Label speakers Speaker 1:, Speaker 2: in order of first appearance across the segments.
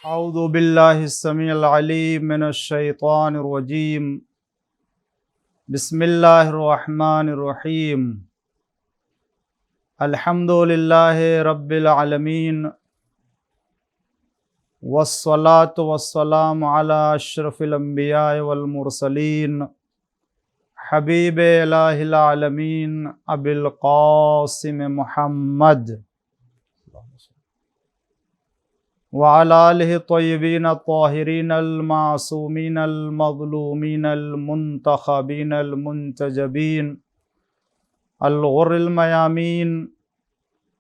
Speaker 1: اعوذ باللہ السمیع العلیم من الشیطان الرجیم بسم اللہ الرحمن الرحیم الحمد للہ رب العالمین والصلاة والسلام علی اشرف الانبیاء والمرسلین حبیب الہ العالمین ابی القاسم محمد وعلى آلہ الطیبین الطاہرین المعصومین المظلومین المنتخبین المنتجبین الغر المیامین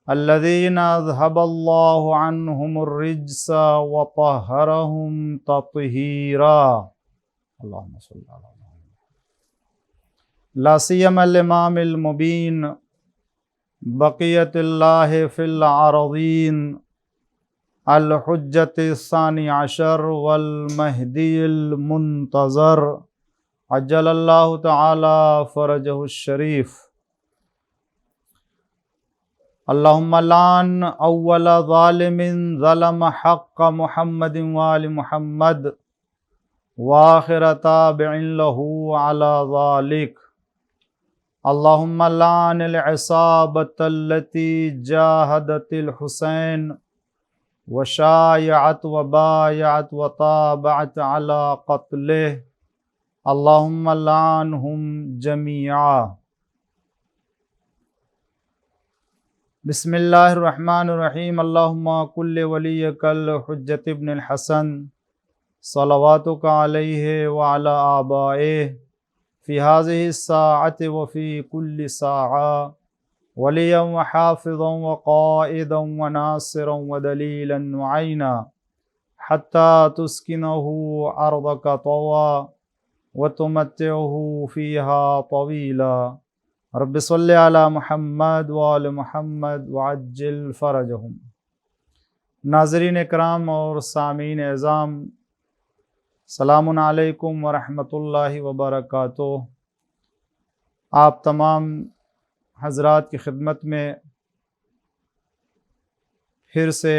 Speaker 1: الذین اذهب اللہ عنہم الرجس وطہرہم تطہیرا اللہم صلی اللہ علیہ وسلم لا سیما الامام المبین بقیت اللہ فی العارضین الحجۃ الثانی عشر والمہدی المنتظر عجل اللہ تعالی فرجہ الشریف اللہم لعن اول ظالم ظلم حق محمد وآل محمد وآخر تابع له علی ذلک اللہم لعن العصابة التي جاہدت الحسین وشایعت وبایعت وطابعت علی قتلہ اللہم لعنہم جمیعا۔ بسم اللہ الرحمن الرحیم اللہم کل ولیک الحجۃ ابن الحسن صلواتک علیہ وعلی آبائہ فی ہذہ الساعۃ وفی کل ساعہ ولیا وحافظا وقائدا وناصرا ودلیلا وعینا حتی تسکنہ ارضک طوعا وتمتعہ فیہا طویلا رب صلی علی محمد وآل محمد وعجل فرجہم۔ ناظرین اکرام اور سامعین اعظام، سلام علیکم ورحمۃ اللہ وبرکاتہ۔ آپ تمام حضرات کی خدمت میں پھر سے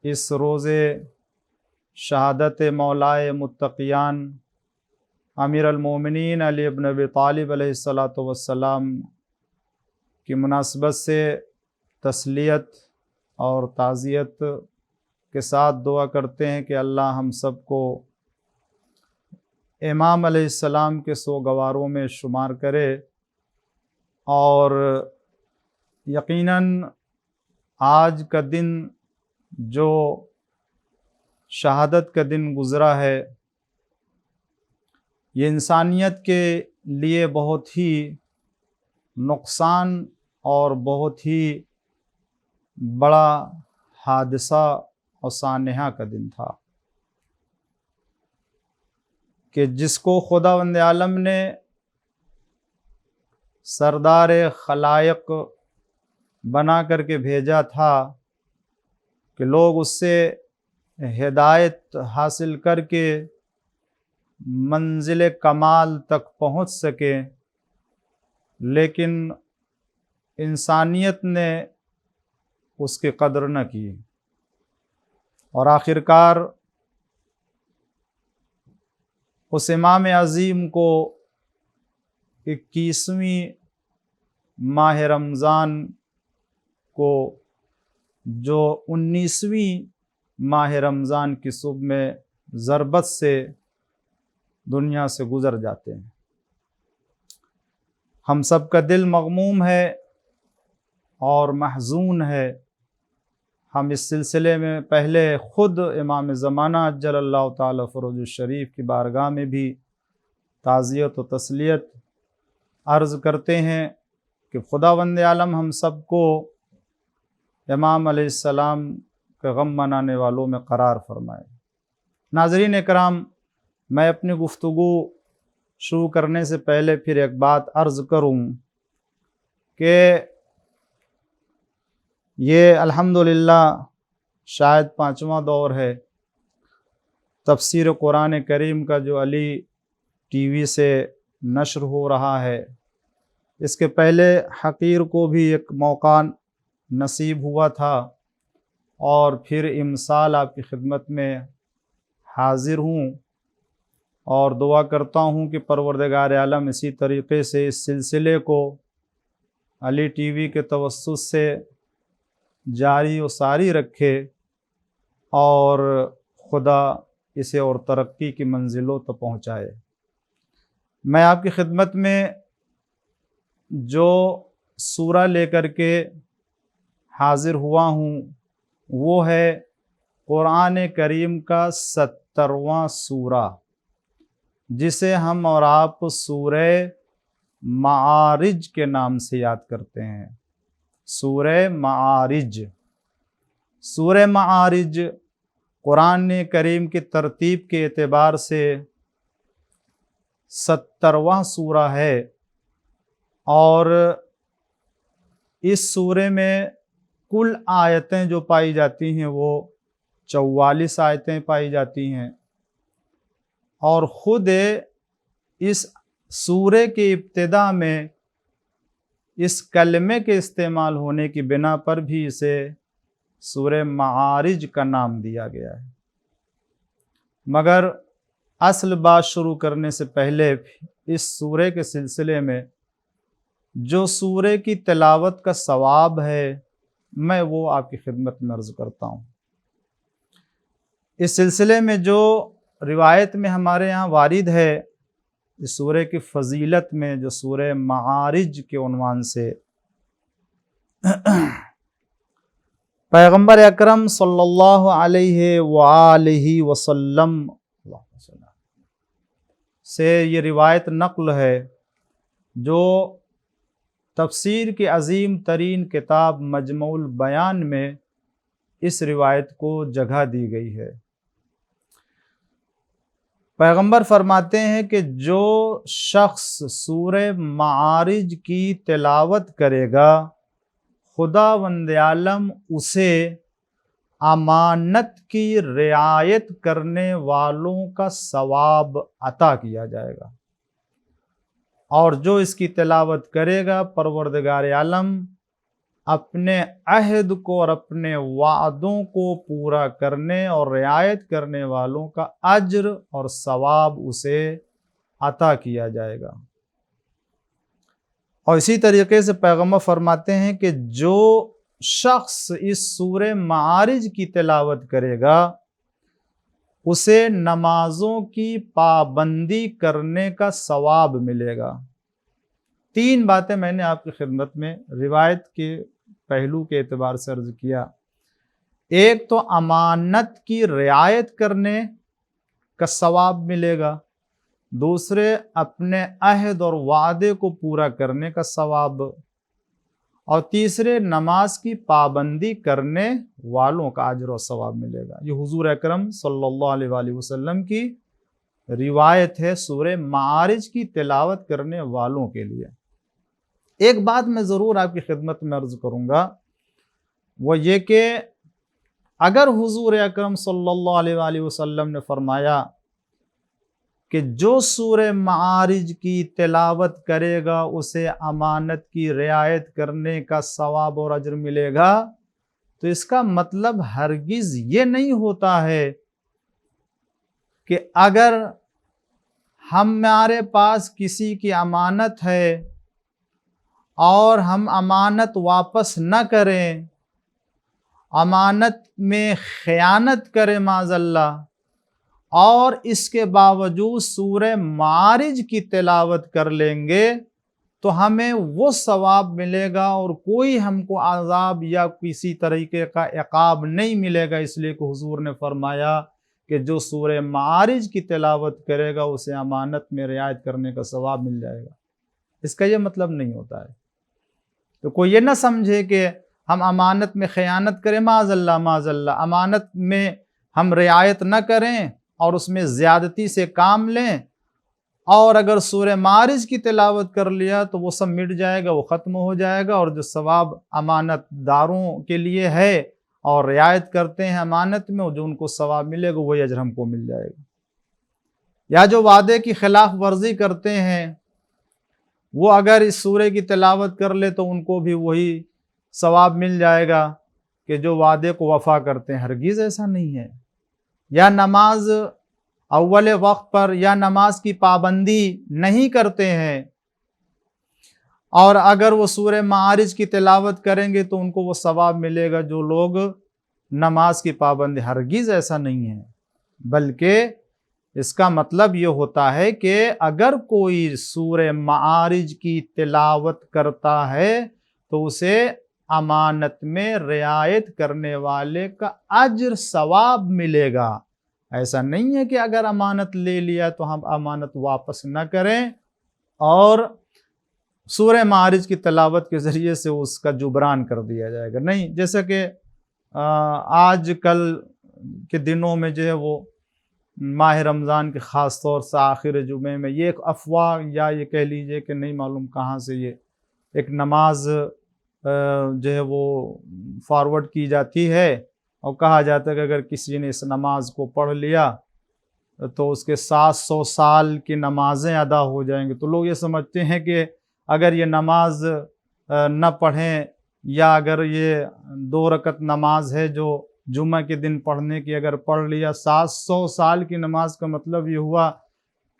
Speaker 1: اس روز شہادت مولائے متقیان امیر المومنین علی بن ابی طالب علیہ السلام کی مناسبت سے تسلیت اور تعزیت کے ساتھ دعا کرتے ہیں کہ اللہ ہم سب کو امام علیہ السلام کے سوگواروں میں شمار کرے، اور یقیناً آج کا دن جو شہادت کا دن گزرا ہے، یہ انسانیت کے لیے بہت ہی نقصان اور بہت ہی بڑا حادثہ اور سانحہ کا دن تھا کہ جس کو خداوند عالم نے سردار خلائق بنا کر کے بھیجا تھا کہ لوگ اس سے ہدایت حاصل کر کے منزل کمال تک پہنچ سکیں، لیکن انسانیت نے اس کی قدر نہ کی، اور آخرکار اس امام عظیم کو 21ویں ماہ رمضان کو، جو 19ویں ماہ رمضان کی صبح میں ضربت سے دنیا سے گزر جاتے ہیں۔ ہم سب کا دل مغموم ہے اور محزون ہے۔ ہم اس سلسلے میں پہلے خود امام زمانہ عجل اللہ تعالی فرج الشریف کی بارگاہ میں بھی تعزیت و تسلیت عرض کرتے ہیں کہ خداوند عالم ہم سب کو امام علیہ السلام کے غم منانے والوں میں قرار فرمائے۔ ناظرین اکرام، میں اپنی گفتگو شروع کرنے سے پہلے پھر ایک بات عرض کروں کہ یہ الحمدللہ شاید 5واں دور ہے تفسیر قرآن کریم کا جو علی ٹی وی سے نشر ہو رہا ہے۔ اس کے پہلے حقیر کو بھی ایک موقع نصیب ہوا تھا اور پھر امسال آپ کی خدمت میں حاضر ہوں، اور دعا کرتا ہوں کہ پروردگار عالم اسی طریقے سے اس سلسلے کو علی ٹی وی کے توسط سے جاری و ساری رکھے، اور خدا اسے اور ترقی کی منزلوں تک پہنچائے۔ میں آپ کی خدمت میں جو سورہ لے کر کے حاضر ہوا ہوں وہ ہے قرآن کریم کا 70واں سورہ، جسے ہم اور آپ سورہ معارج کے نام سے یاد کرتے ہیں۔ سورہ معارج، سورہ معارج قرآن کریم کی ترتیب کے اعتبار سے 70واں سورہ ہے، اور اس سورے میں کل آیتیں جو پائی جاتی ہیں وہ 44 آیتیں پائی جاتی ہیں، اور خود اس سورے کی ابتدا میں اس کلمے کے استعمال ہونے کی بنا پر بھی اسے سورہ معارج کا نام دیا گیا ہے۔ مگر اصل بات شروع کرنے سے پہلے اس سورے کے سلسلے میں جو سورے کی تلاوت کا ثواب ہے میں وہ آپ کی خدمت میں عرض کرتا ہوں۔ اس سلسلے میں جو روایت میں ہمارے یہاں وارد ہے اس سورے کی فضیلت میں، جو سورہ معارج کے عنوان سے پیغمبر اکرم صلی اللہ علیہ وآلہ وسلم سے یہ روایت نقل ہے، جو تفسیر کی عظیم ترین کتاب مجموع البیان میں اس روایت کو جگہ دی گئی ہے۔ پیغمبر فرماتے ہیں کہ جو شخص سورہ معارج کی تلاوت کرے گا خداوند عالم اسے امانت کی رعایت کرنے والوں کا ثواب عطا کیا جائے گا، اور جو اس کی تلاوت کرے گا پروردگار عالم اپنے عہد کو اور اپنے وعدوں کو پورا کرنے اور رعایت کرنے والوں کا اجر اور ثواب اسے عطا کیا جائے گا۔ اور اسی طریقے سے پیغمبر فرماتے ہیں کہ جو شخص اس سورہ معارج کی تلاوت کرے گا اسے نمازوں کی پابندی کرنے کا ثواب ملے گا۔ 3 باتیں میں نے آپ کی خدمت میں روایت کے پہلو کے اعتبار سے عرض کیا۔ ایک تو امانت کی رعایت کرنے کا ثواب ملے گا، دوسرے اپنے عہد اور وعدے کو پورا کرنے کا ثواب، اور تیسرے نماز کی پابندی کرنے والوں کا اجر و ثواب ملے گا۔ یہ حضور اکرم صلی اللہ علیہ وآلہ وسلم کی روایت ہے سورہ معارج کی تلاوت کرنے والوں کے لیے۔ ایک بات میں ضرور آپ کی خدمت میں عرض کروں گا، وہ یہ کہ اگر حضور اکرم صلی اللہ علیہ وآلہ وسلم نے فرمایا کہ جو سورہ معارج کی تلاوت کرے گا اسے امانت کی رعایت کرنے کا ثواب اور اجر ملے گا، تو اس کا مطلب ہرگز یہ نہیں ہوتا ہے کہ اگر ہمارے پاس کسی کی امانت ہے اور ہم امانت واپس نہ کریں، امانت میں خیانت کریں معاذ اللہ، اور اس کے باوجود سورہ معارج کی تلاوت کر لیں گے تو ہمیں وہ ثواب ملے گا اور کوئی ہم کو عذاب یا کسی طریقے کا عقاب نہیں ملے گا، اس لیے کہ حضور نے فرمایا کہ جو سورہ معارج کی تلاوت کرے گا اسے امانت میں رعایت کرنے کا ثواب مل جائے گا۔ اس کا یہ مطلب نہیں ہوتا ہے، تو کوئی یہ نہ سمجھے کہ ہم امانت میں خیانت کریں، معاذ اللہ، امانت میں ہم رعایت نہ کریں اور اس میں زیادتی سے کام لیں، اور اگر سورہ معارج کی تلاوت کر لیا تو وہ سب مٹ جائے گا، وہ ختم ہو جائے گا، اور جو ثواب امانت داروں کے لیے ہے اور رعایت کرتے ہیں امانت میں، جو ان کو ثواب ملے گا وہی اجر ہم کو مل جائے گا۔ یا جو وعدے کی خلاف ورزی کرتے ہیں وہ اگر اس سورہ کی تلاوت کر لے تو ان کو بھی وہی ثواب مل جائے گا، کہ جو وعدے کو وفا کرتے ہیں، ہرگز ایسا نہیں ہے۔ یا نماز اول وقت پر یا نماز کی پابندی نہیں کرتے ہیں، اور اگر وہ سورہ معارج کی تلاوت کریں گے تو ان کو وہ ثواب ملے گا جو لوگ نماز کی پابندی، ہرگز ایسا نہیں ہے۔ بلکہ اس کا مطلب یہ ہوتا ہے کہ اگر کوئی سورہ معارج کی تلاوت کرتا ہے تو اسے امانت میں رعایت کرنے والے کا اجر ثواب ملے گا۔ ایسا نہیں ہے کہ اگر امانت لے لیا تو ہم امانت واپس نہ کریں اور سورہ معارج کی تلاوت کے ذریعے سے اس کا جبران کر دیا جائے گا، نہیں۔ جیسا کہ آج کل کے دنوں میں جو ہے وہ ماہ رمضان کے خاص طور سے آخر جمعے میں یہ ایک افواہ یا یہ کہہ لیجئے کہ نہیں معلوم کہاں سے یہ ایک نماز جو ہے وہ فارورڈ کی جاتی ہے اور کہا جاتا ہے کہ اگر کسی نے اس نماز کو پڑھ لیا تو اس کے 700 سال کی نمازیں ادا ہو جائیں گے۔ تو لوگ یہ سمجھتے ہیں کہ اگر یہ نماز نہ پڑھیں یا اگر یہ 2 رکعت نماز ہے جو جمعہ کے دن پڑھنے کی اگر پڑھ لیا 700 سال کی نماز کا مطلب یہ ہوا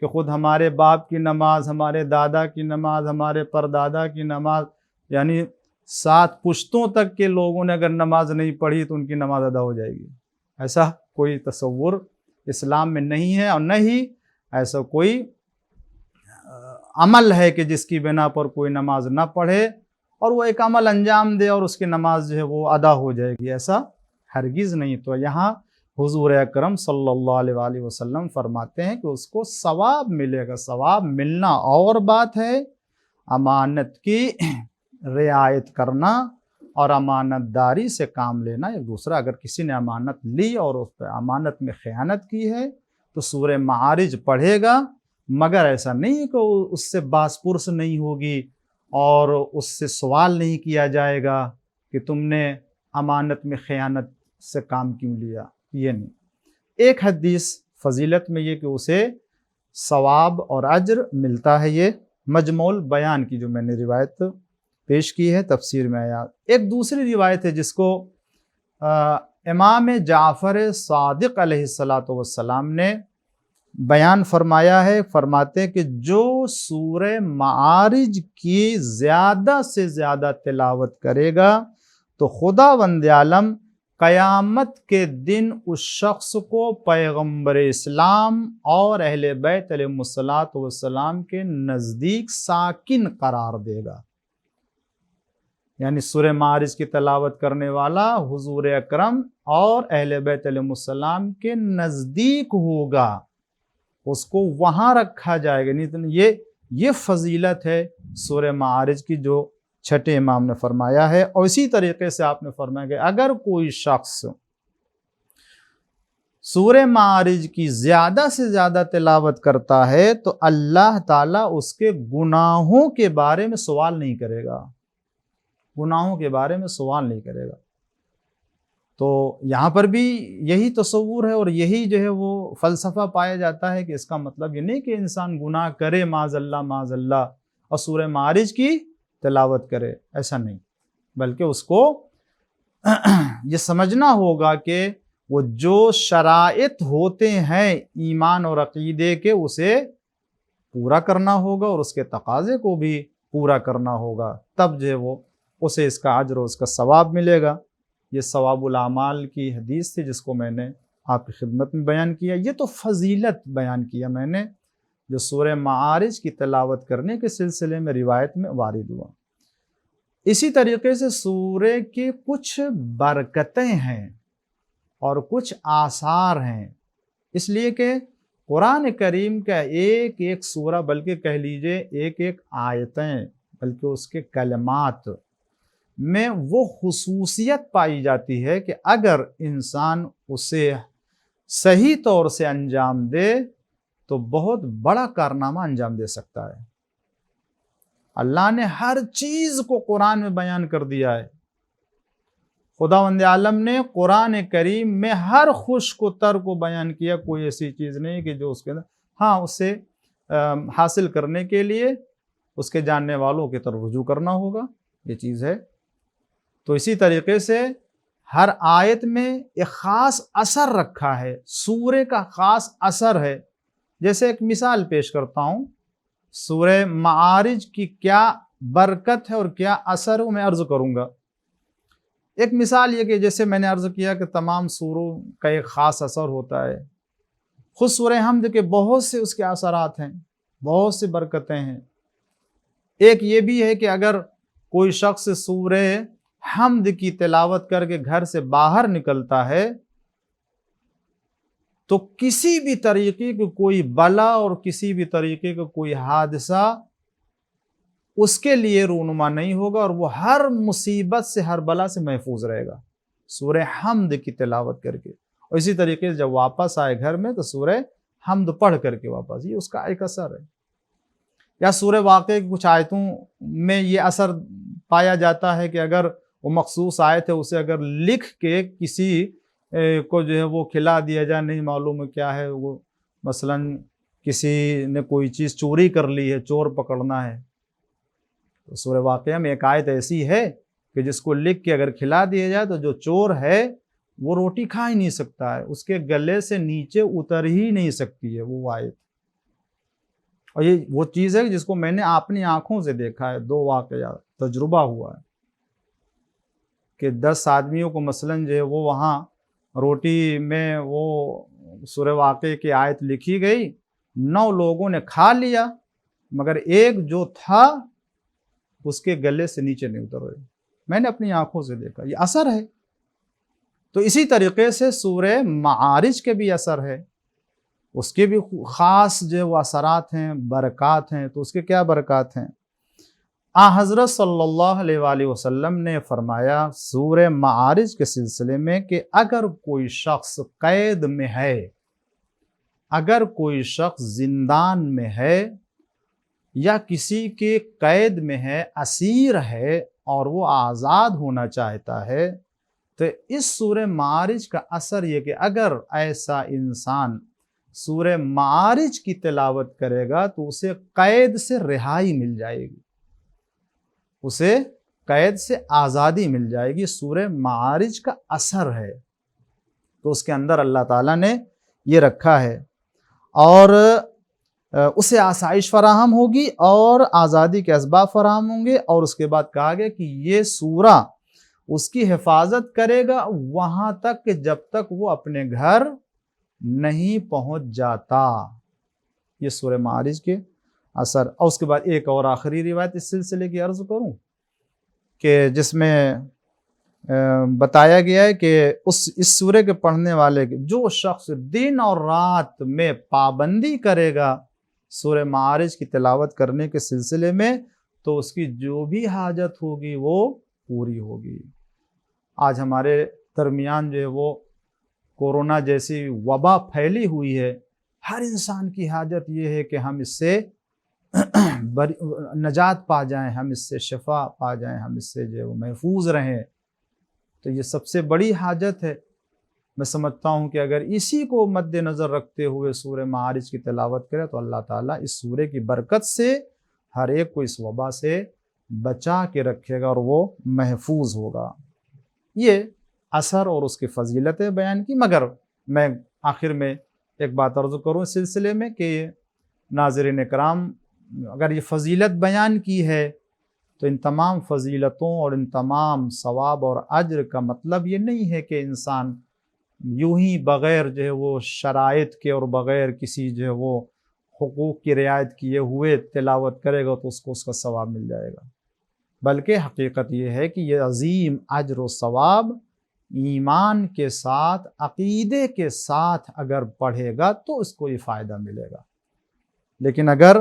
Speaker 1: کہ خود ہمارے باپ کی نماز، ہمارے دادا کی نماز، ہمارے پردادا کی نماز، یعنی 7 پشتوں تک کے لوگوں نے اگر نماز نہیں پڑھی تو ان کی نماز ادا ہو جائے گی۔ ایسا کوئی تصور اسلام میں نہیں ہے، اور نہ ہی ایسا کوئی عمل ہے کہ جس کی بنا پر کوئی نماز نہ پڑھے اور وہ ایک عمل انجام دے اور اس کی نماز جو ہے وہ ادا ہو جائے گی، ایسا ہرگز نہیں۔ تو یہاں حضور اکرم صلی اللہ علیہ وآلہ وسلم فرماتے ہیں کہ اس کو ثواب ملے گا۔ ثواب ملنا اور بات ہے، امانت کی رعایت کرنا اور امانت داری سے کام لینا ایک دوسرا۔ اگر کسی نے امانت لی اور اس پہ امانت میں خیانت کی ہے تو سورہ معارج پڑھے گا، مگر ایسا نہیں کہ اس سے باس پرس نہیں ہوگی اور اس سے سوال نہیں کیا جائے گا کہ تم نے امانت میں خیانت سے کام کیوں لیا، یہ نہیں۔ ایک حدیث فضیلت میں یہ کہ اسے ثواب اور اجر ملتا ہے، یہ مجموع البیان کی جو میں نے روایت پیش کی ہے تفسیر میں آیا۔ ایک دوسری روایت ہے جس کو امام جعفر صادق علیہ السلام نے بیان فرمایا ہے، فرماتے ہیں کہ جو سورہ معارج کی زیادہ سے زیادہ تلاوت کرے گا تو خداوند عالم قیامت کے دن اس شخص کو پیغمبر اسلام اور اہل بیت علیہ السلام کے نزدیک ساکن قرار دے گا۔ یعنی سورہ معارج کی تلاوت کرنے والا حضور اکرم اور اہل بیت علیہ السلام کے نزدیک ہوگا، اس کو وہاں رکھا جائے گا۔ نہیں، یہ فضیلت ہے سورہ معارج کی جو چھٹے امام نے فرمایا ہے۔ اور اسی طریقے سے آپ نے فرمایا کہ اگر کوئی شخص سورہ معارج کی زیادہ سے زیادہ تلاوت کرتا ہے تو اللہ تعالیٰ اس کے گناہوں کے بارے میں سوال نہیں کرے گا، گناہوں کے بارے میں سوال نہیں کرے گا۔ تو یہاں پر بھی یہی تصور ہے اور یہی جو ہے وہ فلسفہ پایا جاتا ہے کہ اس کا مطلب یہ نہیں کہ انسان گناہ کرے معاذ اللہ اور سورہ معارج کی تلاوت کرے، ایسا نہیں، بلکہ اس کو یہ سمجھنا ہوگا کہ وہ جو شرائط ہوتے ہیں ایمان اور عقیدے کے اسے پورا کرنا ہوگا اور اس کے تقاضے کو بھی پورا کرنا ہوگا، تب جو ہے وہ اسے اس کا اجر اور اس کا ثواب ملے گا۔ یہ ثواب الاعمال کی حدیث تھی جس کو میں نے آپ کی خدمت میں بیان کیا۔ یہ تو فضیلت بیان کیا میں نے جو سورہ معارج کی تلاوت کرنے کے سلسلے میں روایت میں وارد ہوا۔ اسی طریقے سے سورہ کی کچھ برکتیں ہیں اور کچھ آثار ہیں، اس لیے کہ قرآن کریم کا ایک ایک سورہ، بلکہ کہہ لیجئے ایک ایک آیتیں، بلکہ اس کے کلمات میں وہ خصوصیت پائی جاتی ہے کہ اگر انسان اسے صحیح طور سے انجام دے تو بہت بڑا کارنامہ انجام دے سکتا ہے۔ اللہ نے ہر چیز کو قرآن میں بیان کر دیا ہے۔ خداوند عالم نے قرآن کریم میں ہر خشک و تر کو بیان کیا، کوئی ایسی چیز نہیں کہ جو اس کے اندر، اسے حاصل کرنے کے لیے اس کے جاننے والوں کی طرف رجوع کرنا ہوگا، یہ چیز ہے۔ تو اسی طریقے سے ہر آیت میں ایک خاص اثر رکھا ہے، سورہ کا خاص اثر ہے۔ جیسے ایک مثال پیش کرتا ہوں، سورہ معارج کی کیا برکت ہے اور کیا اثر ہے وہ میں عرض کروں گا۔ ایک مثال یہ کہ جیسے میں نے عرض کیا کہ تمام سوروں کا ایک خاص اثر ہوتا ہے، خود سورہ حمد کے بہت سے اس کے اثرات ہیں، بہت سے برکتیں ہیں۔ ایک یہ بھی ہے کہ اگر کوئی شخص سورہ حمد کی تلاوت کر کے گھر سے باہر نکلتا ہے تو کسی بھی طریقے کی کوئی بلا اور کسی بھی طریقے کا کوئی حادثہ اس کے لیے رونما نہیں ہوگا، اور وہ ہر مصیبت سے، ہر بلا سے محفوظ رہے گا سورہ حمد کی تلاوت کر کے۔ اور اسی طریقے سے جب واپس آئے گھر میں تو سورہ حمد پڑھ کر کے واپس، یہ اس کا ایک اثر ہے۔ یا سورہ واقعہ کی کچھ آیتوں میں یہ اثر پایا جاتا ہے کہ اگر وہ مخصوص آیت ہے اسے اگر لکھ کے کسی کو جو ہے وہ کھلا دیا جائے، نہیں معلوم ہے کیا ہے وہ، مثلا کسی نے کوئی چیز چوری کر لی ہے، چور پکڑنا ہے، تو سورہ واقعہ میں ایک آیت ایسی ہے کہ جس کو لکھ کے اگر کھلا دیا جائے تو جو چور ہے وہ روٹی کھا ہی نہیں سکتا ہے، اس کے گلے سے نیچے اتر ہی نہیں سکتی ہے وہ آیت۔ اور یہ وہ چیز ہے جس کو میں نے اپنی آنکھوں سے دیکھا ہے، 2 واقعہ تجربہ ہوا ہے کہ 10 آدمیوں کو مثلاً جو ہے وہ وہاں روٹی میں وہ سورہ واقعہ کی آیت لکھی گئی، 9 لوگوں نے کھا لیا مگر ایک جو تھا اس کے گلے سے نیچے نہیں اتر رہی، میں نے اپنی آنکھوں سے دیکھا، یہ اثر ہے۔ تو اسی طریقے سے سورہ معارج کے بھی اثر ہے، اس کے بھی خاص جو وہ اثرات ہیں، برکات ہیں۔ تو اس کے کیا برکات ہیں؟ حضرت صلی اللہ علیہ وآلہ وسلم نے فرمایا سورہ معارج کے سلسلے میں کہ اگر کوئی شخص قید میں ہے، اگر کوئی شخص زندان میں ہے یا کسی کے قید میں ہے، اسیر ہے اور وہ آزاد ہونا چاہتا ہے، تو اس سورہ معارج کا اثر یہ کہ اگر ایسا انسان سورہ معارج کی تلاوت کرے گا تو اسے قید سے رہائی مل جائے گی، اسے قید سے آزادی مل جائے گی۔ سورہ معارج کا اثر ہے، تو اس کے اندر اللہ تعالیٰ نے یہ رکھا ہے، اور اسے آسائش فراہم ہوگی اور آزادی کے اسباب فراہم ہوں گے۔ اور اس کے بعد کہا گیا کہ یہ سورہ اس کی حفاظت کرے گا وہاں تک کہ جب تک وہ اپنے گھر نہیں پہنچ جاتا۔ یہ سورہ معارج کے اثر۔ اور اس کے بعد ایک اور آخری روایت اس سلسلے کی عرض کروں کہ جس میں بتایا گیا ہے کہ اس سورہ کے پڑھنے والے جو شخص دن اور رات میں پابندی کرے گا سورہ معارج کی تلاوت کرنے کے سلسلے میں، تو اس کی جو بھی حاجت ہوگی وہ پوری ہوگی۔ آج ہمارے درمیان جو ہے وہ کورونا جیسی وبا پھیلی ہوئی ہے، ہر انسان کی حاجت یہ ہے کہ ہم اس سے نجات پا جائیں، ہم اس سے شفا پا جائیں، ہم اس سے جو ہے وہ محفوظ رہیں۔ تو یہ سب سے بڑی حاجت ہے۔ میں سمجھتا ہوں کہ اگر اسی کو مد نظر رکھتے ہوئے سورہ معارج کی تلاوت کرے تو اللہ تعالیٰ اس سورہ کی برکت سے ہر ایک کو اس وبا سے بچا کے رکھے گا اور وہ محفوظ ہوگا۔ یہ اثر اور اس کی فضیلتیں بیان کی، مگر میں آخر میں ایک بات عرض کروں اس سلسلے میں کہ ناظرین اکرام، اگر یہ فضیلت بیان کی ہے تو ان تمام فضیلتوں اور ان تمام ثواب اور اجر کا مطلب یہ نہیں ہے کہ انسان یوں ہی بغیر جو ہے وہ شرائط کے اور بغیر کسی جو ہے وہ حقوق کی رعایت کیے ہوئے تلاوت کرے گا تو اس کو اس کا ثواب مل جائے گا، بلکہ حقیقت یہ ہے کہ یہ عظیم اجر و ثواب ایمان کے ساتھ، عقیدے کے ساتھ اگر پڑھے گا تو اس کو یہ فائدہ ملے گا۔ لیکن اگر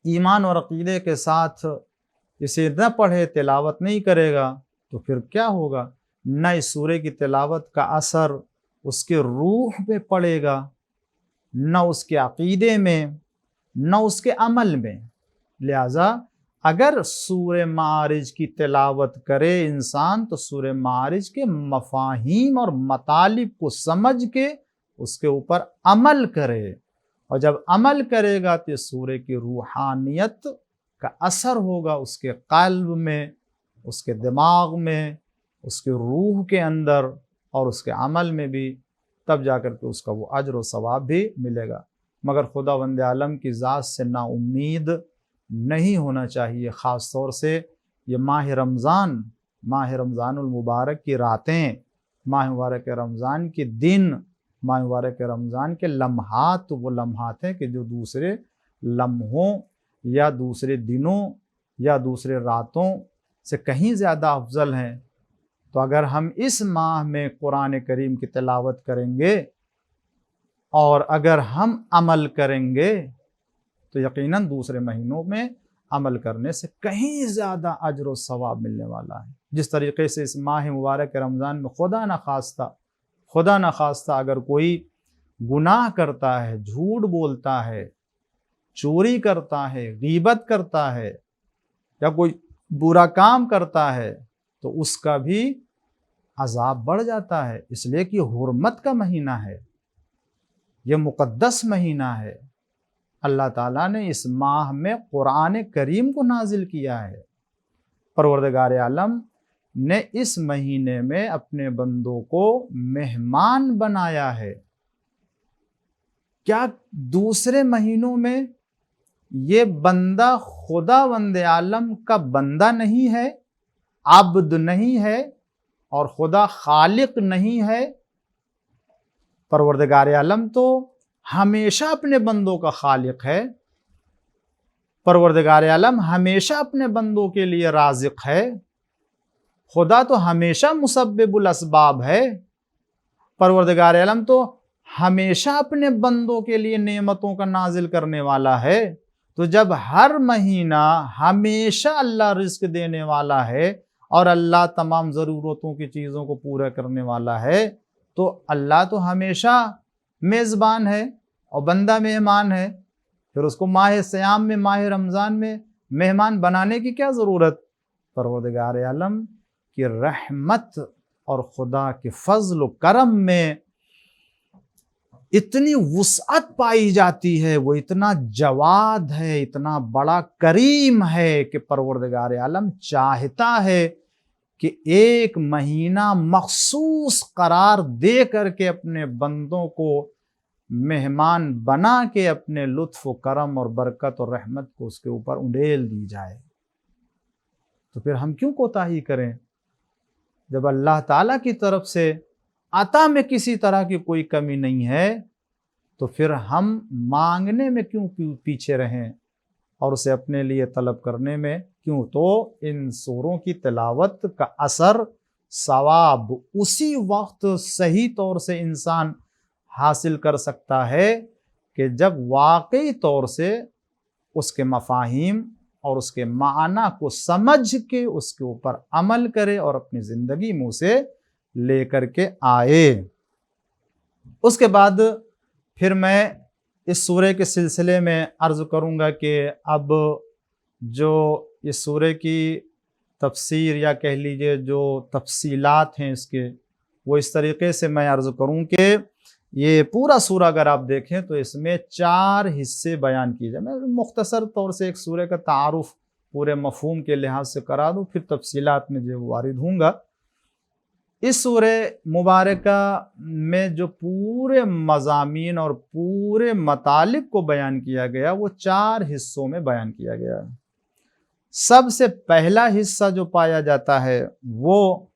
Speaker 1: ایمان اور عقیدے کے ساتھ اسے نہ پڑھے، تلاوت نہیں کرے گا، تو پھر کیا ہوگا؟ نہ اس سورہ کی تلاوت کا اثر اس کے روح پہ پڑے گا، نہ اس کے عقیدے میں، نہ اس کے عمل میں۔ لہٰذا اگر سورہ معارج کی تلاوت کرے انسان تو سورہ معارج کے مفاہیم اور مطالب کو سمجھ کے اس کے اوپر عمل کرے، اور جب عمل کرے گا تو سورہ کی روحانیت کا اثر ہوگا اس کے قلب میں، اس کے دماغ میں، اس کے روح کے اندر اور اس کے عمل میں بھی، تب جا کر کے اس کا وہ اجر و ثواب بھی ملے گا۔ مگر خداوند عالم کی ذات سے نا امید نہیں ہونا چاہیے، خاص طور سے یہ ماہ رمضان المبارک کی راتیں، ماہ مبارک رمضان کے دن، ماہ مبارک رمضان کے لمحات، وہ لمحات ہیں کہ جو دوسرے لمحوں یا دوسرے دنوں یا دوسرے راتوں سے کہیں زیادہ افضل ہیں۔ تو اگر ہم اس ماہ میں قرآن کریم کی تلاوت کریں گے اور اگر ہم عمل کریں گے تو یقیناً دوسرے مہینوں میں عمل کرنے سے کہیں زیادہ اجر و ثواب ملنے والا ہے۔ جس طریقے سے اس ماہ مبارک رمضان میں خدا نخواستہ اگر کوئی گناہ کرتا ہے، جھوٹ بولتا ہے، چوری کرتا ہے، غیبت کرتا ہے یا کوئی برا کام کرتا ہے تو اس کا بھی عذاب بڑھ جاتا ہے، اس لیے کہ حرمت کا مہینہ ہے، یہ مقدس مہینہ ہے۔ اللہ تعالیٰ نے اس ماہ میں قرآن کریم کو نازل کیا ہے۔ پروردگار عالم نے اس مہینے میں اپنے بندوں کو مہمان بنایا ہے۔ کیا دوسرے مہینوں میں یہ بندہ خداوند عالم کا بندہ نہیں ہے، عبد نہیں ہے اور خدا خالق نہیں ہے؟ پروردگار عالم تو ہمیشہ اپنے بندوں کا خالق ہے، پروردگار عالم ہمیشہ اپنے بندوں کے لیے رازق ہے، خدا تو ہمیشہ مسبب الاسباب ہے، پروردگار عالم تو ہمیشہ اپنے بندوں کے لیے نعمتوں کا نازل کرنے والا ہے۔ تو جب ہر مہینہ ہمیشہ اللہ رزق دینے والا ہے اور اللہ تمام ضرورتوں کی چیزوں کو پورا کرنے والا ہے، تو اللہ تو ہمیشہ میزبان ہے اور بندہ مہمان ہے، پھر اس کو ماہ صیام میں، ماہ رمضان میں مہمان بنانے کی کیا ضرورت؟ پروردگار عالم کی رحمت اور خدا کے فضل و کرم میں اتنی وسعت پائی جاتی ہے، وہ اتنا جواد ہے، اتنا بڑا کریم ہے کہ پروردگار عالم چاہتا ہے کہ ایک مہینہ مخصوص قرار دے کر کے اپنے بندوں کو مہمان بنا کے اپنے لطف و کرم اور برکت اور رحمت کو اس کے اوپر انڈیل دی جائے۔ تو پھر ہم کیوں کوتاہی کریں؟ جب اللہ تعالیٰ کی طرف سے عطا میں کسی طرح کی کوئی کمی نہیں ہے تو پھر ہم مانگنے میں کیوں پیچھے رہیں اور اسے اپنے لیے طلب کرنے میں کیوں؟ تو ان سوروں کی تلاوت کا اثر، ثواب اسی وقت صحیح طور سے انسان حاصل کر سکتا ہے کہ جب واقعی طور سے اس کے مفاہیم اور اس کے معنی کو سمجھ کے اس کے اوپر عمل کرے اور اپنی زندگی میں اسے لے کر کے آئے۔ اس کے بعد پھر میں اس سورے کے سلسلے میں عرض کروں گا کہ اب جو اس سورے کی تفسیر یا کہہ لیجئے جو تفصیلات ہیں اس کے، وہ اس طریقے سے میں عرض کروں کہ یہ پورا سورہ اگر آپ دیکھیں تو اس میں 4 حصے بیان کیے جائیں۔ میں مختصر طور سے ایک سورے کا تعارف پورے مفہوم کے لحاظ سے کرا دوں، پھر تفصیلات میں جو وارد ہوں گا۔ اس سورہ مبارکہ میں جو پورے مضامین اور پورے مطالب کو بیان کیا گیا وہ 4 حصوں میں بیان کیا گیا ہے۔ سب سے پہلا حصہ جو پایا جاتا ہے وہ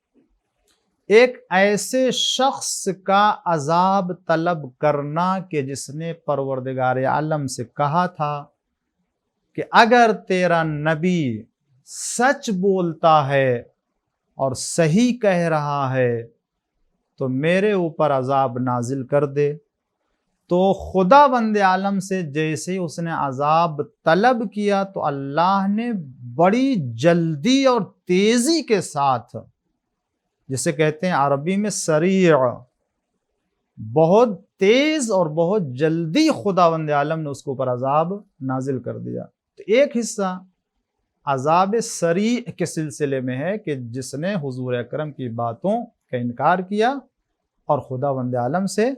Speaker 1: ایک ایسے شخص کا عذاب طلب کرنا کہ جس نے پروردگار عالم سے کہا تھا کہ اگر تیرا نبی سچ بولتا ہے اور صحیح کہہ رہا ہے تو میرے اوپر عذاب نازل کر دے۔ تو خداوند عالم سے جیسے اس نے عذاب طلب کیا تو اللہ نے بڑی جلدی اور تیزی کے ساتھ، جسے کہتے ہیں عربی میں سریع، بہت تیز اور بہت جلدی خداوند عالم نے اس کے اوپر عذاب نازل کر دیا۔ تو ایک حصہ عذاب سریع کے سلسلے میں ہے کہ جس نے حضور اکرم کی باتوں کا انکار کیا اور خداوند عالم سے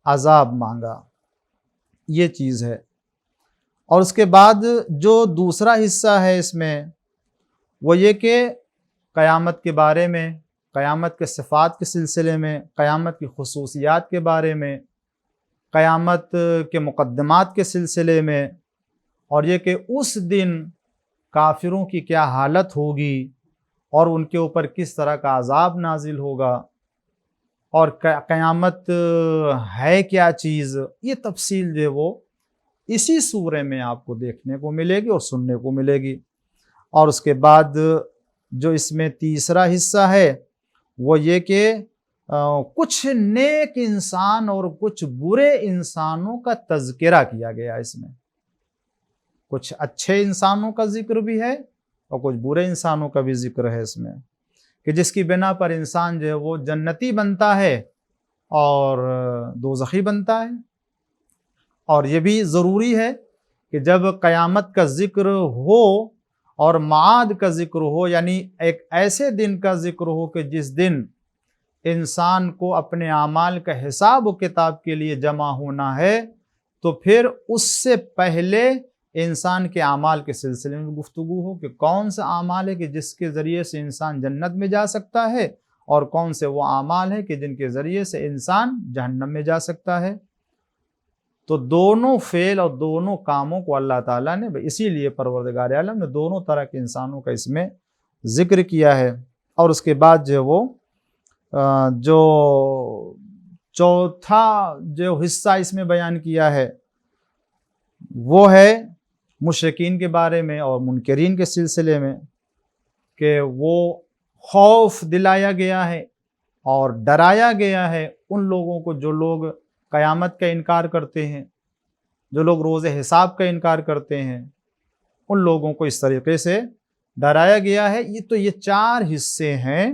Speaker 1: عذاب مانگا، یہ چیز ہے۔ اور اس کے بعد جو دوسرا حصہ ہے اس میں وہ یہ کہ قیامت کے بارے میں قیامت کے صفات کے سلسلے میں، قیامت کی خصوصیات کے بارے میں، قیامت کے مقدمات کے سلسلے میں، اور یہ کہ اس دن کافروں کی کیا حالت ہوگی اور ان کے اوپر کس طرح کا عذاب نازل ہوگا، اور قیامت ہے کیا چیز، یہ تفصیل جو ہے وہ اسی سورہ میں آپ کو دیکھنے کو ملے گی اور سننے کو ملے گی۔ اور اس کے بعد جو اس میں تیسرا حصہ ہے وہ یہ کہ کچھ نیک انسان اور کچھ برے انسانوں کا تذکرہ کیا گیا اس میں، کچھ اچھے انسانوں کا ذکر بھی ہے اور کچھ برے انسانوں کا بھی ذکر ہے اس میں، کہ جس کی بنا پر انسان جو ہے وہ جنتی بنتا ہے اور دوزخی بنتا ہے۔ اور یہ بھی ضروری ہے کہ جب قیامت کا ذکر ہو اور معاد کا ذکر ہو، یعنی ایک ایسے دن کا ذکر ہو کہ جس دن انسان کو اپنے اعمال کا حساب و کتاب کے لیے جمع ہونا ہے، تو پھر اس سے پہلے انسان کے اعمال کے سلسلے میں گفتگو ہو کہ کون سا اعمال ہے کہ جس کے ذریعے سے انسان جنت میں جا سکتا ہے، اور کون سے وہ اعمال ہے کہ جن کے ذریعے سے انسان جہنم میں جا سکتا ہے۔ تو دونوں فعل اور دونوں کاموں کو اللہ تعالیٰ نے، اسی لیے پروردگار عالم نے دونوں طرح کے انسانوں کا اس میں ذکر کیا ہے۔ اور اس کے بعد جو ہے وہ جو چوتھا جو حصہ اس میں بیان کیا ہے وہ ہے مشرکین کے بارے میں اور منکرین کے سلسلے میں، کہ وہ خوف دلایا گیا ہے اور ڈرایا گیا ہے ان لوگوں کو جو لوگ قیامت کا انکار کرتے ہیں، جو لوگ روز حساب کا انکار کرتے ہیں، ان لوگوں کو اس طریقے سے ڈرایا گیا ہے۔ یہ چار حصے ہیں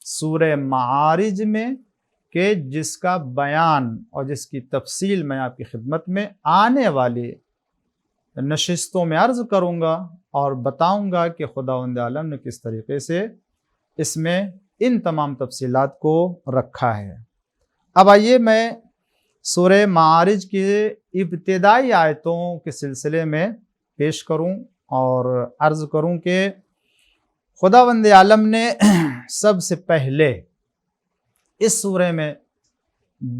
Speaker 1: سورہ معارج میں، کہ جس کا بیان اور جس کی تفصیل میں آپ کی خدمت میں آنے والی نشستوں میں عرض کروں گا اور بتاؤں گا کہ خداوند عالم نے کس طریقے سے اس میں ان تمام تفصیلات کو رکھا ہے۔ اب آئیے میں سورہ معارج کی ابتدائی آیتوں کے سلسلے میں پیش کروں اور عرض کروں کہ خداوند عالم نے سب سے پہلے اس سورہ میں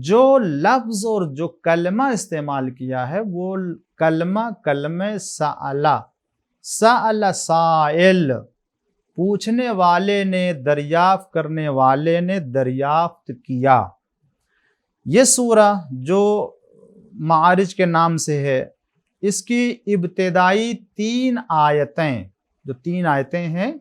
Speaker 1: جو لفظ اور جو کلمہ استعمال کیا ہے وہ کلمہ سألہ، سأل سائل، پوچھنے والے نے، دریافت کرنے والے نے دریافت کیا۔ یہ سورہ جو معارج کے نام سے ہے، اس کی ابتدائی تین آیتیں ہیں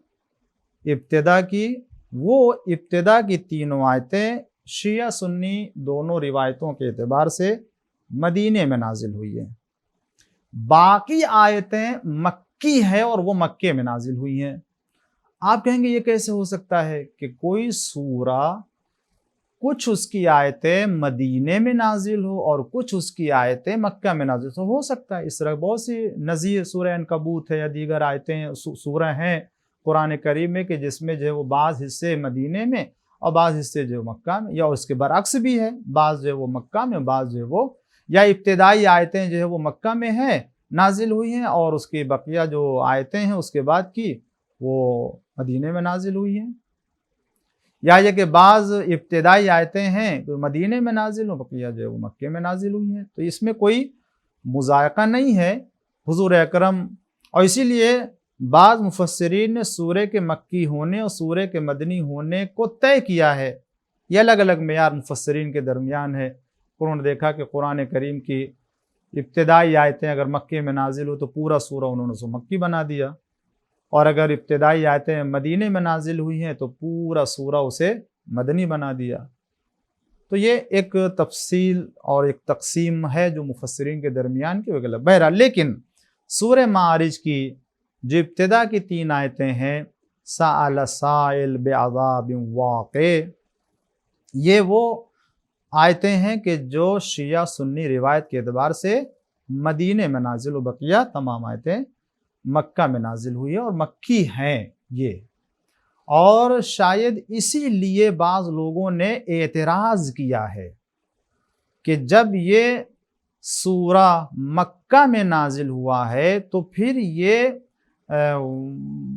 Speaker 1: ابتدا کی، وہ ابتدا کی تینوں آیتیں شیعہ سنی دونوں روایتوں کے اعتبار سے مدینے میں نازل ہوئی ہیں۔ باقی آیتیں مکی ہیں اور وہ مکے میں نازل ہوئی ہیں۔ آپ کہیں گے یہ کیسے ہو سکتا ہے کہ کوئی سورہ کچھ اس کی آیتیں مدینے میں نازل ہو اور کچھ اس کی آیتیں مکہ میں نازل ہو سکتا ہے؟ اس طرح بہت سی نظیر سورہ عنکبوت ہے یا دیگر آیتیں سورہ ہیں قرآن کریم میں کہ جس میں جو ہے وہ بعض حصے مدینے میں اور بعض حصے جو مکہ میں، یا اس کے برعکس بھی ہے، بعض جو ہے وہ مکہ میں، بعض جو ہے وہ، یا ابتدائی آیتیں جو ہے وہ مکہ میں ہیں نازل ہوئی ہیں اور اس کی بقیہ جو آیتیں ہیں اس کے بعد کی وہ مدینے میں نازل ہوئی ہیں، یا یہ کہ بعض ابتدائی آیتیں ہیں تو مدینے میں نازل ہوں، بقیہ جو ہے وہ مکے میں نازل ہوئی ہیں۔ تو اس میں کوئی مذائقہ نہیں ہے حضور اکرم، اور اسی لیے بعض مفسرین نے سورہ کے مکی ہونے اور سورہ کے مدنی ہونے کو طے کیا ہے۔ یہ الگ الگ معیار مفسرین کے درمیان ہے۔ انہوں نے دیکھا کہ قرآن کریم کی ابتدائی آیتیں اگر مکے میں نازل ہو تو پورا سورہ انہوں نے اسے مکی بنا دیا، اور اگر ابتدائی آیتیں مدینے میں نازل ہوئی ہیں تو پورا سورہ اسے مدنی بنا دیا۔ تو یہ ایک تفصیل اور ایک تقسیم ہے جو مفسرین کے درمیان کی وغیرہ۔ بہرحال لیکن سورہ معارج کی جو ابتدا کی تین آیتیں ہیں، سأل سائل بعذاب واقع، یہ وہ آیتیں ہیں کہ جو شیعہ سنی روایت کے اعتبار سے مدینے میں نازل و بقیہ تمام آیتیں مکہ میں نازل ہوئی ہیں اور مکی ہیں یہ۔ اور شاید اسی لیے بعض لوگوں نے اعتراض کیا ہے کہ جب یہ سورہ مکہ میں نازل ہوا ہے تو پھر یہ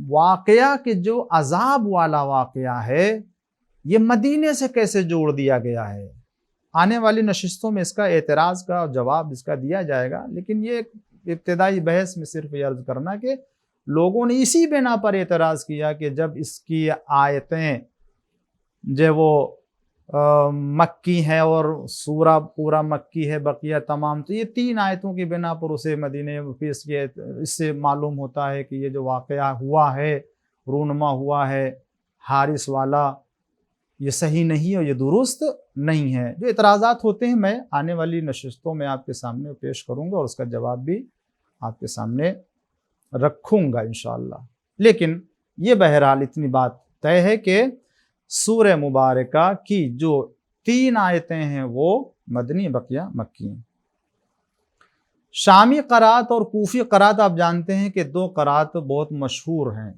Speaker 1: واقعہ کہ جو عذاب والا واقعہ ہے یہ مدینے سے کیسے جوڑ دیا گیا ہے؟ آنے والی نشستوں میں اس کا اعتراض کا جواب اس کا دیا جائے گا، لیکن یہ ابتدائی بحث میں صرف یہ عرض کرنا کہ لوگوں نے اسی بنا پر اعتراض کیا کہ جب اس کی آیتیں جو وہ مکی ہیں اور سورہ پورا مکی ہے، بقیہ تمام، تو یہ 3 آیتوں کی بنا پر اسے مدینے میں پیش کیا۔ اس سے معلوم ہوتا ہے کہ یہ جو واقعہ ہوا ہے، رونما ہوا ہے حارث والا، یہ صحیح نہیں ہے اور یہ درست نہیں ہے۔ جو اعتراضات ہوتے ہیں میں آنے والی نشستوں میں آپ کے سامنے پیش کروں گا اور اس کا جواب بھی آپ کے سامنے رکھوں گا انشاءاللہ۔ لیکن یہ بہرحال اتنی بات طے ہے کہ سورہ مبارکہ کی جو 3 آیتیں ہیں وہ مدنی، بقیہ مکی ہیں۔ شامی قرات اور کوفی قرات آپ جانتے ہیں کہ 2 قرات بہت مشہور ہیں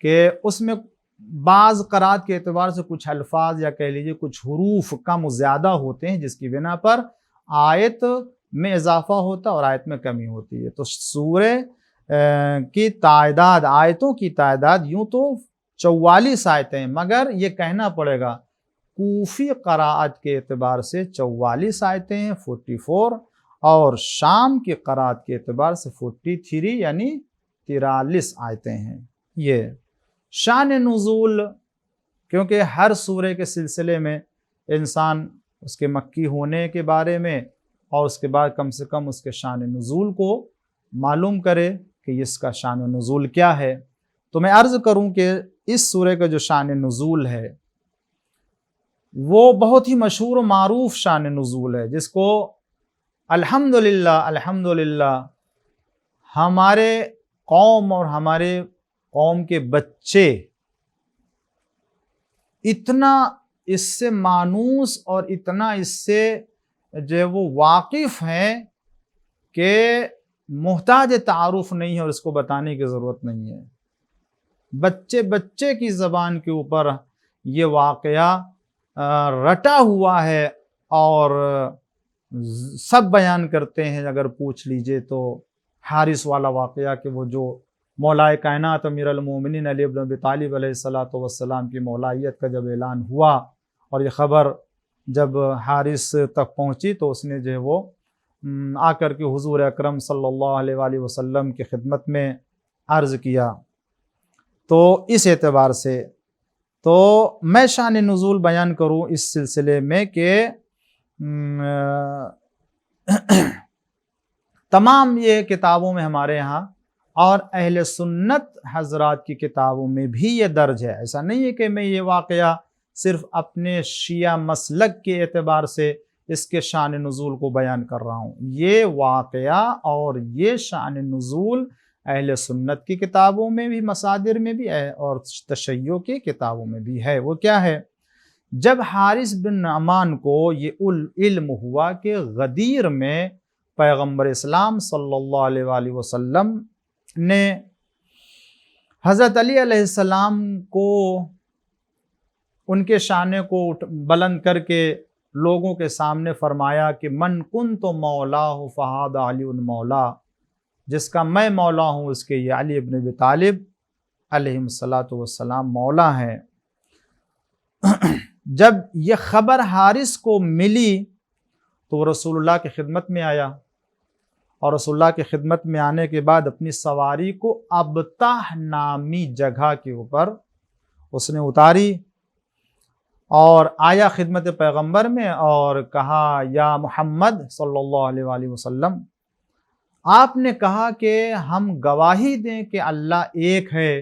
Speaker 1: کہ اس میں بعض قرات کے اعتبار سے کچھ الفاظ یا کہہ لیجیے کچھ حروف کم و زیادہ ہوتے ہیں، جس کی بنا پر آیت میں اضافہ ہوتا اور آیت میں کمی ہوتی ہے۔ تو سورہ کی تعداد، آیتوں کی تعداد یوں تو 44 آیتیں، مگر یہ کہنا پڑے گا کوفی قرات کے اعتبار سے 44 آیتیں ہیں 44، اور شام کی قرات کے اعتبار سے 43 یعنی 43 آیتیں ہیں۔ یہ شان نزول، کیونکہ ہر سورے کے سلسلے میں انسان اس کے مکی ہونے کے بارے میں اور اس کے بعد کم سے کم اس کے شان نزول کو معلوم کرے کہ اس کا شان نزول کیا ہے۔ تو میں عرض کروں کہ اس سورے کا جو شان نزول ہے وہ بہت ہی مشہور و معروف شان نزول ہے، جس کو الحمدللہ ہمارے قوم اور ہمارے قوم کے بچے اتنا اس سے مانوس اور اتنا اس سے جو وہ واقف ہیں کہ محتاج تعارف نہیں ہے اور اس کو بتانے کی ضرورت نہیں ہے۔ بچے کی زبان کے اوپر یہ واقعہ رٹا ہوا ہے اور سب بیان کرتے ہیں۔ اگر پوچھ لیجئے تو حارث والا واقعہ کہ وہ جو مولائے کائنات امیر المومنین علی بن ابی طالب علیہ السلام کی مولائیت کا جب اعلان ہوا اور یہ خبر جب حارث تک پہنچی تو اس نے جو ہے وہ آ کر کے حضور اکرم صلی اللہ علیہ وآلہ وسلم کی خدمت میں عرض کیا۔ تو اس اعتبار سے تو میں شان نزول بیان کروں اس سلسلے میں کہ تمام یہ کتابوں میں ہمارے یہاں اور اہل سنت حضرات کی کتابوں میں بھی یہ درج ہے۔ ایسا نہیں ہے کہ میں یہ واقعہ صرف اپنے شیعہ مسلک کے اعتبار سے اس کے شان نزول کو بیان کر رہا ہوں، یہ واقعہ اور یہ شان نزول اہل سنت کی کتابوں میں بھی، مصادر میں بھی ہے اور تشیع کی کتابوں میں بھی ہے۔ وہ کیا ہے؟ جب حارث بن نعمان کو یہ علم ہوا کہ غدیر میں پیغمبر اسلام صلی اللہ علیہ وآلہ وسلم نے حضرت علی علیہ السلام کو ان کے شانے کو بلند کر کے لوگوں کے سامنے فرمایا کہ من کنت مولاہ فہذا علی مولا، جس کا میں مولا ہوں اس کے یہ علی ابن ابی طالب علیہ السلام مولا ہیں۔ جب یہ خبر حارث کو ملی تو وہ رسول اللہ کی خدمت میں آیا، اور رسول اللہ کی خدمت میں آنے کے بعد اپنی سواری کو ابتح نامی جگہ کے اوپر اس نے اتاری اور آیا خدمت پیغمبر میں اور کہا یا محمد صلی اللہ علیہ وآلہ وسلم، آپ نے کہا کہ ہم گواہی دیں کہ اللہ ایک ہے۔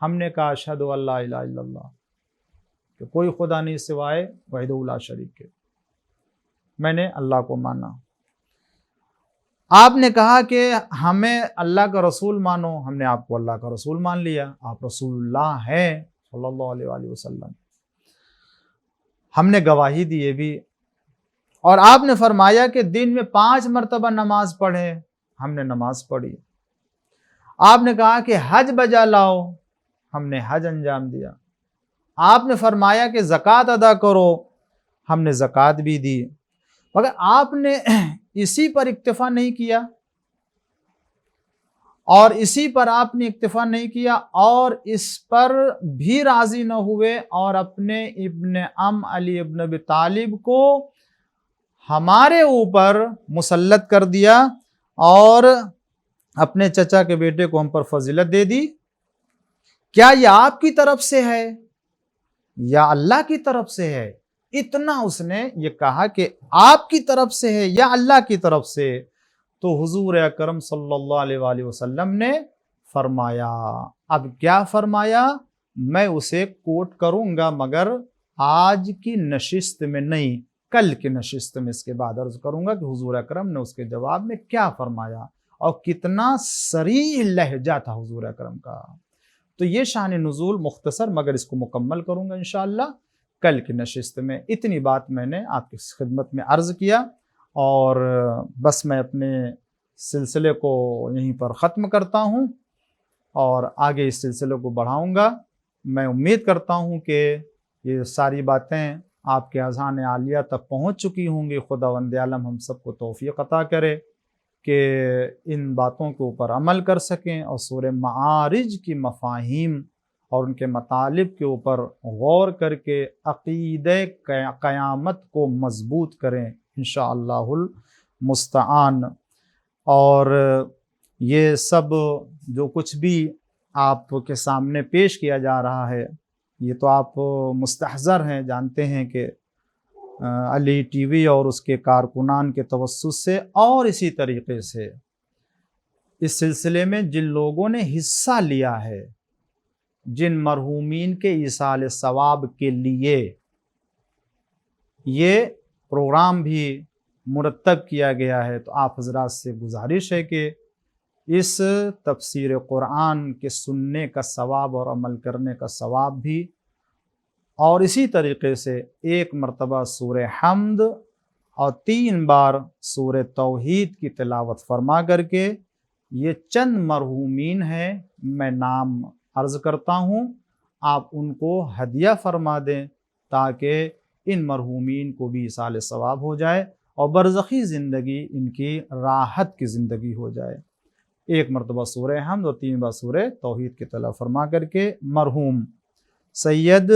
Speaker 1: ہم نے کہا اشہد ان لا الہ الا اللہ، کہ کوئی خدا نہیں سوائے وحدہ لا شریک کے، میں نے اللہ کو مانا۔ آپ نے کہا کہ ہمیں اللہ کا رسول مانو، ہم نے آپ کو اللہ کا رسول مان لیا، آپ رسول اللہ ہیں صلی اللہ علیہ وآلہ وسلم، ہم نے گواہی دی یہ بھی۔ اور آپ نے فرمایا کہ دن میں 5 مرتبہ نماز پڑھیں، ہم نے نماز پڑھی۔ آپ نے کہا کہ حج بجا لاؤ، ہم نے حج انجام دیا۔ آپ نے فرمایا کہ زکوٰۃ ادا کرو، ہم نے زکوٰۃ بھی دی۔ مگر آپ نے اسی پر اکتفا نہیں کیا اور اسی پر آپ نے اکتفا نہیں کیا اور اس پر بھی راضی نہ ہوئے اور اپنے ابن عم علی ابن ابی طالب کو ہمارے اوپر مسلط کر دیا اور اپنے چچا کے بیٹے کو ہم پر فضیلت دے دی. کیا یہ آپ کی طرف سے ہے یا اللہ کی طرف سے ہے؟ اتنا اس نے یہ کہا کہ آپ کی طرف سے ہے یا اللہ کی طرف سے. تو حضور اکرم صلی اللہ علیہ وآلہ وسلم نے فرمایا، اب کیا فرمایا؟ میں اسے کوٹ کروں گا مگر آج کی نشست میں نہیں، کل کی نشست میں اس کے بعد عرض کروں گا کہ حضور اکرم نے اس کے جواب میں کیا فرمایا اور کتنا صریح لہجہ تھا حضور اکرم کا. تو یہ شان نزول مختصر، مگر اس کو مکمل کروں گا انشاءاللہ کل کی نشست میں. اتنی بات میں نے آپ کی خدمت میں عرض کیا اور بس میں اپنے سلسلے کو یہیں پر ختم کرتا ہوں اور آگے اس سلسلے کو بڑھاؤں گا. میں امید کرتا ہوں کہ یہ ساری باتیں آپ کے اذہان عالیہ تک پہنچ چکی ہوں گی. خداوند عالم ہم سب کو توفیق عطا کرے کہ ان باتوں کے اوپر عمل کر سکیں اور سورہ معارج کی مفاہیم اور ان کے مطالب کے اوپر غور کر کے عقیدہ قیامت کو مضبوط کریں انشاءاللہ المستعان. اور یہ سب جو کچھ بھی آپ کے سامنے پیش کیا جا رہا ہے یہ تو آپ مستحضر ہیں، جانتے ہیں کہ علی ٹی وی اور اس کے کارکنان کے توسط سے اور اسی طریقے سے اس سلسلے میں جن لوگوں نے حصہ لیا ہے، جن مرحومین کے ایصال ثواب کے لیے یہ پروگرام بھی مرتب کیا گیا ہے، تو آپ حضرات سے گزارش ہے کہ اس تفسیر قرآن کے سننے کا ثواب اور عمل کرنے کا ثواب بھی، اور اسی طریقے سے ایک مرتبہ سورہ حمد اور 3 بار سورہ توحید کی تلاوت فرما کر کے، یہ چند مرحومین ہیں، میں نام عرض کرتا ہوں، آپ ان کو ہدیہ فرما دیں تاکہ ان مرحومین کو بھی ایصال ثواب ہو جائے اور برزخی زندگی ان کی راحت کی زندگی ہو جائے. ایک مرتبہ سورہ حمد اور 3 بار سورہ توحید کی تلاوت فرما کر کے مرحوم سید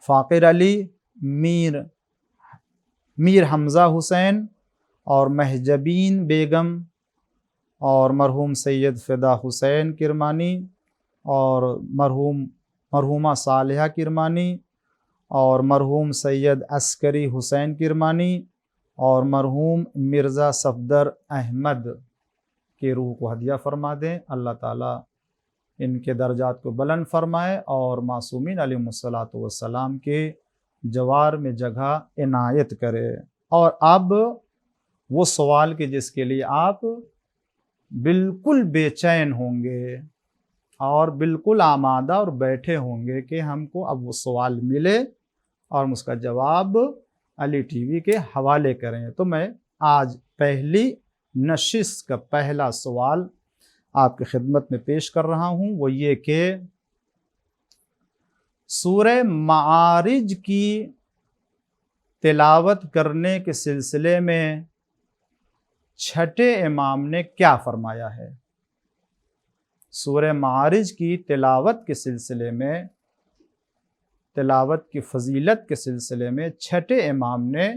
Speaker 1: فاقر علی، میر حمزہ حسین اور مہجبین بیگم اور مرحوم سید فدا حسین کرمانی اور مرحومہ صالحہ کرمانی اور مرحوم سید عسکری حسین کرمانی اور مرحوم مرزا صفدر احمد کی روح کو ہدیہ فرما دیں. اللہ تعالیٰ ان کے درجات کو بلند فرمائے اور معصومین علیہم الصلاۃ والسلام کے جوار میں جگہ عنایت کرے. اور اب وہ سوال کہ جس کے لیے آپ بالکل بے چین ہوں گے اور بالکل آمادہ اور بیٹھے ہوں گے کہ ہم کو اب وہ سوال ملے اور ہم اس کا جواب علی ٹی وی کے حوالے کریں. تو میں آج پہلی نشست کا پہلا سوال آپ کی خدمت میں پیش کر رہا ہوں، وہ یہ کہ سورہ معارج کی تلاوت کرنے کے سلسلے میں چھٹے امام نے کیا فرمایا ہے؟ سورہ معارج کی تلاوت کے سلسلے میں، تلاوت کی فضیلت کے سلسلے میں چھٹے امام نے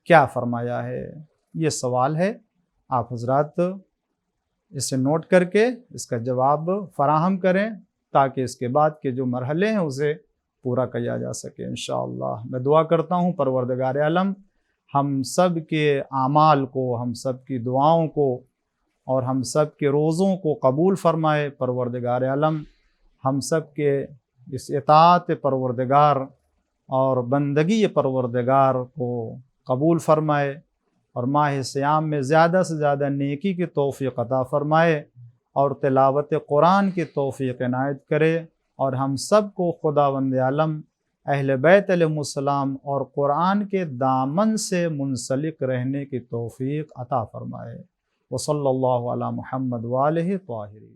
Speaker 1: کیا فرمایا ہے؟ یہ سوال ہے. آپ حضرات اسے نوٹ کر کے اس کا جواب فراہم کریں تاکہ اس کے بعد کے جو مرحلے ہیں اسے پورا کیا جا سکے انشاءاللہ. میں دعا کرتا ہوں پروردگار عالم ہم سب کے اعمال کو، ہم سب کی دعاؤں کو اور ہم سب کے روزوں کو قبول فرمائے. پروردگار عالم ہم سب کے اس اطاعت پروردگار اور بندگی پروردگار کو قبول فرمائے اور ماہ صیام میں زیادہ سے زیادہ نیکی کی توفیق عطا فرمائے اور تلاوت قرآن کی توفیق عنایت کرے اور ہم سب کو خداوند عالم اہل بیت علیہم السلام اور قرآن کے دامن سے منسلک رہنے کی توفیق عطا فرمائے. وصلی اللہ علی محمد وآلہ طاہرین.